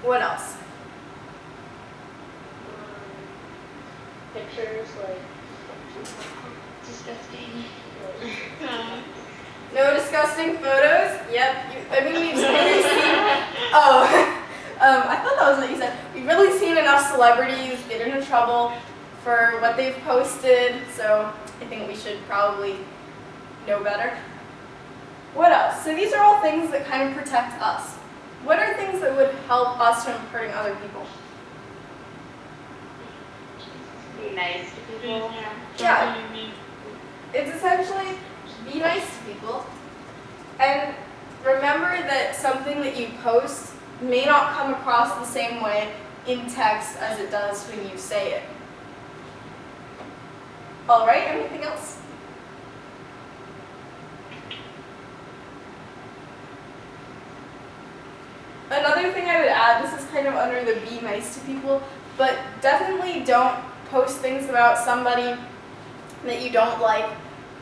What else? Pictures, like, disgusting. No disgusting photos? Yep. I mean, we've really seen. Oh, I thought that was what you said. We've really seen enough celebrities get into trouble for what they've posted, so I think we should probably know better. What else? So these are all things that kind of protect us. What are things that would help us from hurting other people? Be nice to people. Yeah. It's essentially be nice to people. And remember that something that you post may not come across the same way in text as it does when you say it. All right, anything else? Another thing I would add, this is kind of under the be nice to people, but definitely don't post things about somebody that you don't like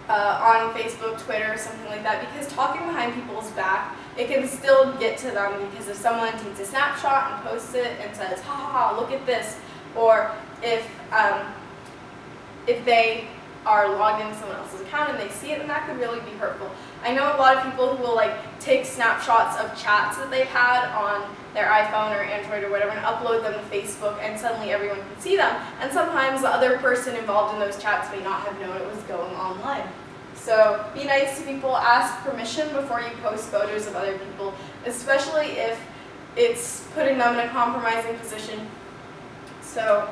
on Facebook, Twitter, something like that, because talking behind people's back, it can still get to them, because if someone takes a snapshot and posts it and says, ha ha ha, look at this, or if they are logged into someone else's account and they see it, then that could really be hurtful. I know a lot of people who will take snapshots of chats that they've had on their iPhone or Android or whatever and upload them to Facebook, and suddenly everyone can see them. And sometimes the other person involved in those chats may not have known it was going online. So be nice to people, ask permission before you post photos of other people, especially if it's putting them in a compromising position. So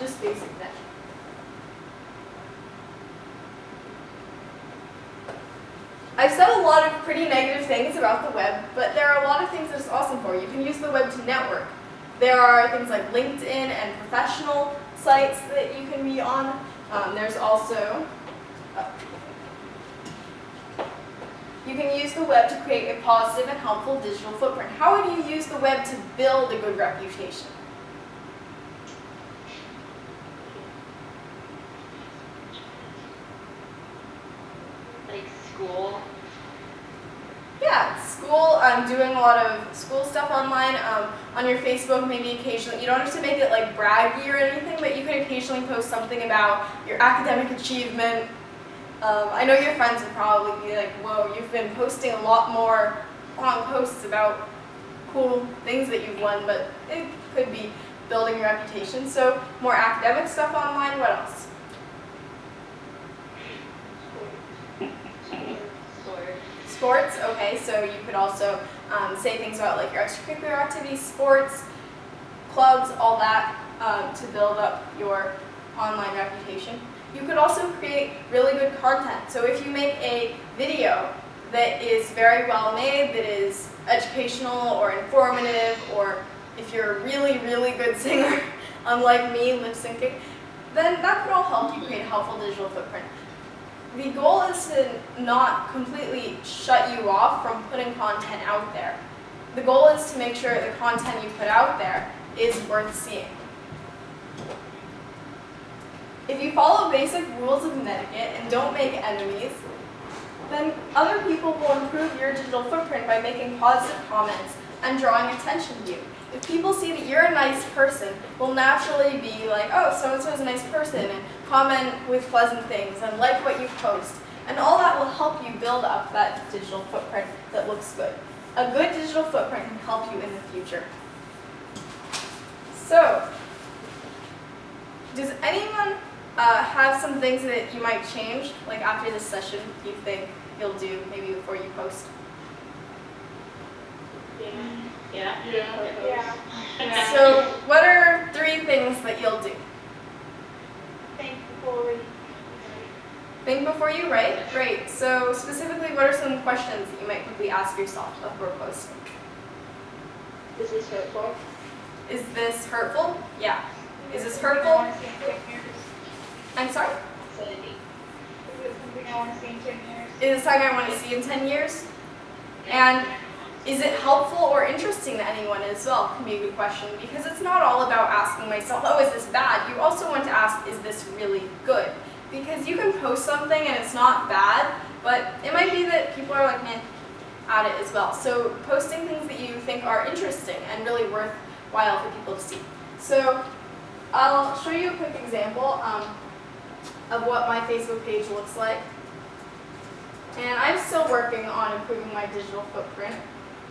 just basic that. I've said a lot of pretty negative things about the web, but there are a lot of things that it's awesome for. You can use the web to network. There are things like LinkedIn and professional sites that you can be on. There's also, you can use the web to create a positive and helpful digital footprint. How would you use the web to build a good reputation? Like school. Yeah, school, doing a lot of school stuff online, on your Facebook maybe occasionally. You don't have to make it like braggy or anything, but you could occasionally post something about your academic achievement. I know your friends would probably be like, whoa, you've been posting a lot more long posts about cool things that you've won, but it could be building your reputation. So more academic stuff online. What else? Sports, okay, so you could also say things about like your extracurricular activities, sports, clubs, all that to build up your online reputation. You could also create really good content. So if you make a video that is very well made, that is educational or informative, or if you're a really, really good singer, unlike me, lip syncing, then that could all help you create a helpful digital footprint. The goal is to not completely shut you off from putting content out there. The goal is to make sure the content you put out there is worth seeing. If you follow basic rules of etiquette and don't make enemies, then other people will improve your digital footprint by making positive comments and drawing attention to you. If people see that you're a nice person, will naturally be like, oh, so-and-so's a nice person, and comment with pleasant things, and like what you post. And all that will help you build up that digital footprint that looks good. A good digital footprint can help you in the future. So, does anyone have some things that you might change, like after this session, you think you'll do maybe before you post? Yeah. So, what are 3 things that you'll do? Think before you write? Great. So, specifically, what are some questions that you might quickly ask yourself before posting? Is this hurtful? Is this hurtful? Yeah. Is this hurtful? I'm sorry? Is it something I want to see in 10 years? Is it something I want to see in 10 years? And is it helpful or interesting to anyone as well? Can be a good question, because it's not all about asking myself, oh, is this bad? You also want to ask, is this really good? Because you can post something and it's not bad, but it might be that people are like, man. at it as well. So posting things that you think are interesting and really worthwhile for people to see. So I'll show you a quick example of what my Facebook page looks like. And I'm still working on improving my digital footprint.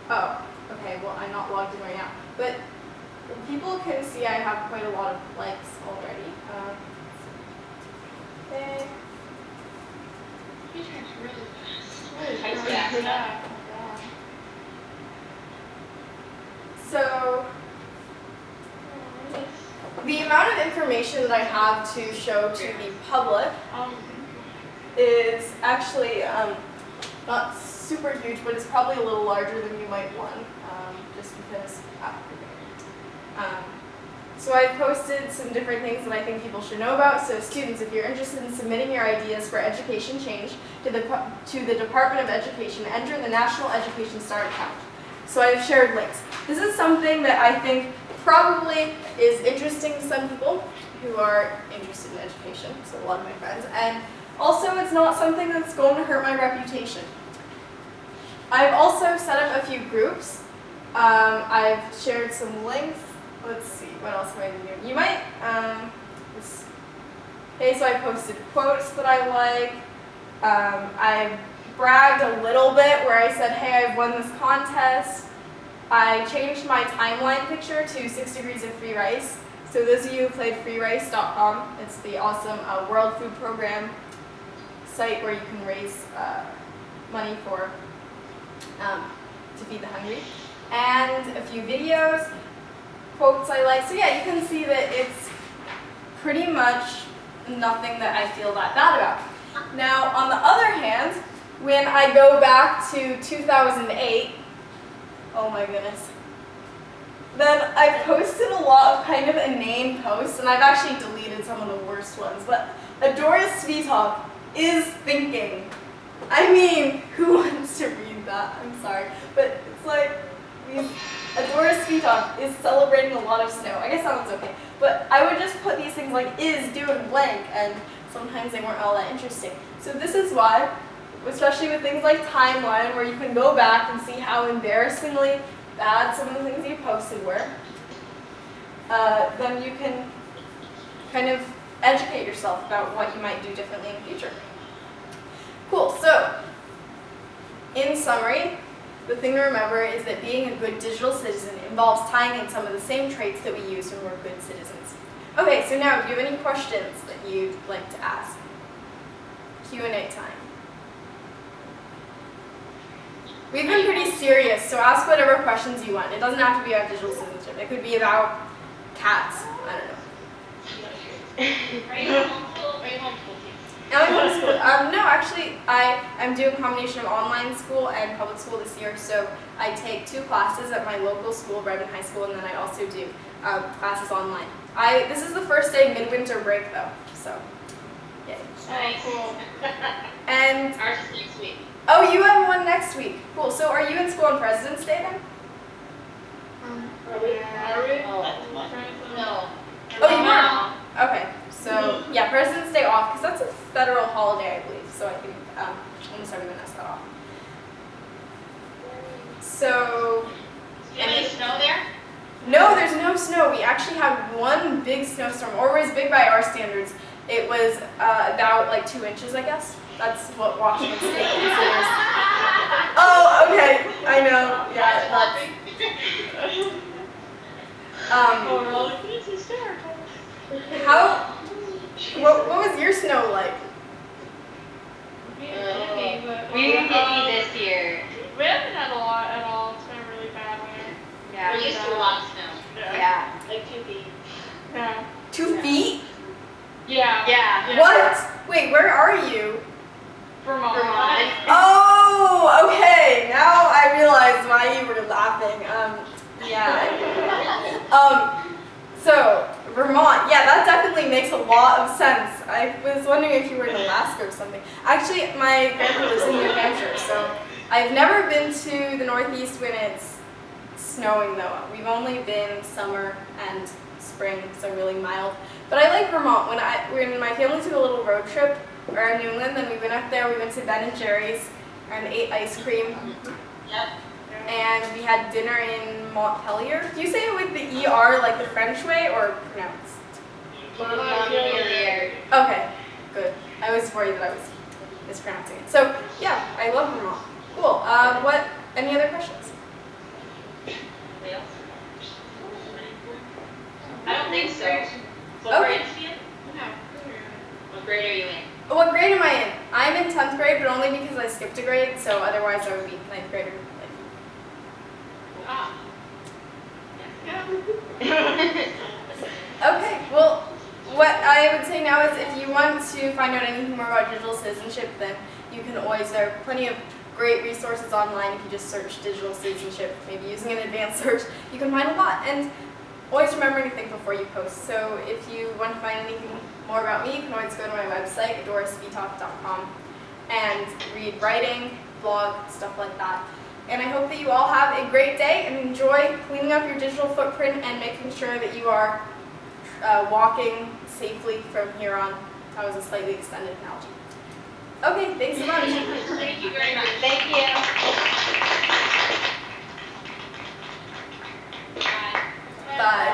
Oh, okay, well I'm not logged in right now. But people can see I have quite a lot of likes already. Okay. You typed really Types fast. fast. Yeah. So the amount of information that I have to show to the public is actually not super huge, but it's probably a little larger than you might want, just because. So I've posted some different things that I think people should know about. So students, if you're interested in submitting your ideas for education change to the Department of Education, enter the National Education Start account. So I've shared links. This is something that I think probably is interesting to some people who are interested in education, so a lot of my friends. And also, it's not something that's going to hurt my reputation. I've also set up a few groups. I've shared some links. Let's see, what else am I doing? You might, okay, so I posted quotes that I like. I bragged a little bit where I said, hey, I've won this contest. I changed my timeline picture to 6 degrees of free rice. So those of you who played freerice.com, it's the awesome World Food Program site where you can raise money for to feed the hungry. And a few videos, quotes I like. So yeah, you can see that it's pretty much nothing that I feel that bad about. Now, on the other hand, when I go back to 2008, oh my goodness, then I posted a lot of kind of inane posts, and I've actually deleted some of the worst ones, but Adora Svitok is thinking. I mean, who wants to read that? I'm sorry, but it's like, Adora Svitok is celebrating a lot of snow. I guess that one's okay. But I would just put these things like is doing blank, and sometimes they weren't all that interesting. So this is why, especially with things like timeline, where you can go back and see how embarrassingly bad some of the things you posted were, then you can kind of educate yourself about what you might do differently in the future. Cool, so in summary, the thing to remember is that being a good digital citizen involves tying in some of the same traits that we use when we're good citizens. Okay, so now, do you have any questions that you'd like to ask? Q&A time. We've been pretty serious, so ask whatever questions you want. It doesn't have to be about digital citizenship. It could be about cats. I don't know. Are you homeschool? Are you homeschool teachers? I'm homeschooled. No, actually, I'm doing a combination of online school and public school this year. So I take 2 classes at my local school, Redmond High School, and then I also do classes online. This is the first day midwinter break, though. So, yay. Nice. Cool. And Ours is next week. oh, you have one next week. Cool. So are you in school on President's Day then? Are we? Oh, that's fun. No. Oh, you are? Okay. So yeah, President's Day off because that's a federal holiday, I believe. So I think I'm sorry to mess that off. So Do you have any snow there? no, there's no snow. We actually had one big snowstorm, or it was big by our standards. It was about like 2 inches, I guess. That's what Washington State considers. Oh, okay. I know. Yeah, that's. It's hysterical. What was your snow like? We We didn't get any this year. We haven't had a lot at all. It's been a really bad winter. Yeah. We're used to a lot of snow. Yeah. Like 2 feet. Yeah. 2 feet? Yeah. Yeah. What? Wait, where are you? Vermont. Oh, okay. Now I realize why you were laughing. Yeah. So Vermont. Yeah, that definitely makes a lot of sense. I was wondering if you were in Alaska or something. Actually, my grandpa lives in New Hampshire, so I've never been to the Northeast when it's snowing though. We've only been summer and spring, so really mild. But I like Vermont. When my family took a little road trip around New England, then we went up there, we went to Ben and Jerry's and ate ice cream. Yep. And we had dinner in Montpelier. Do you say it with the ER like the French way or pronounced? Montpelier. Okay, good. I was worried that I was mispronouncing it. So yeah, I love Vermont. Cool. Any other questions? Anybody else? I don't think so. What Okay. grade is she in? What grade are you in? What grade am I in? I'm in 10th grade, but only because I skipped a grade, so otherwise I would be 9th grader. Ah. Okay, well, what I would say now is if you want to find out anything more about digital citizenship, then you can always, there are plenty of great resources online. If you just search digital citizenship, maybe using an advanced search, you can find a lot. And always remember to think before you post. So if you want to find anything more about me, you can always go to my website, dorisvtalk.com, and read writing, blog, stuff like that. And I hope that you all have a great day and enjoy cleaning up your digital footprint and making sure that you are walking safely from here on. That was a slightly extended analogy. Okay, thanks so much. Thank you very much. Thank you. Bye. Bye.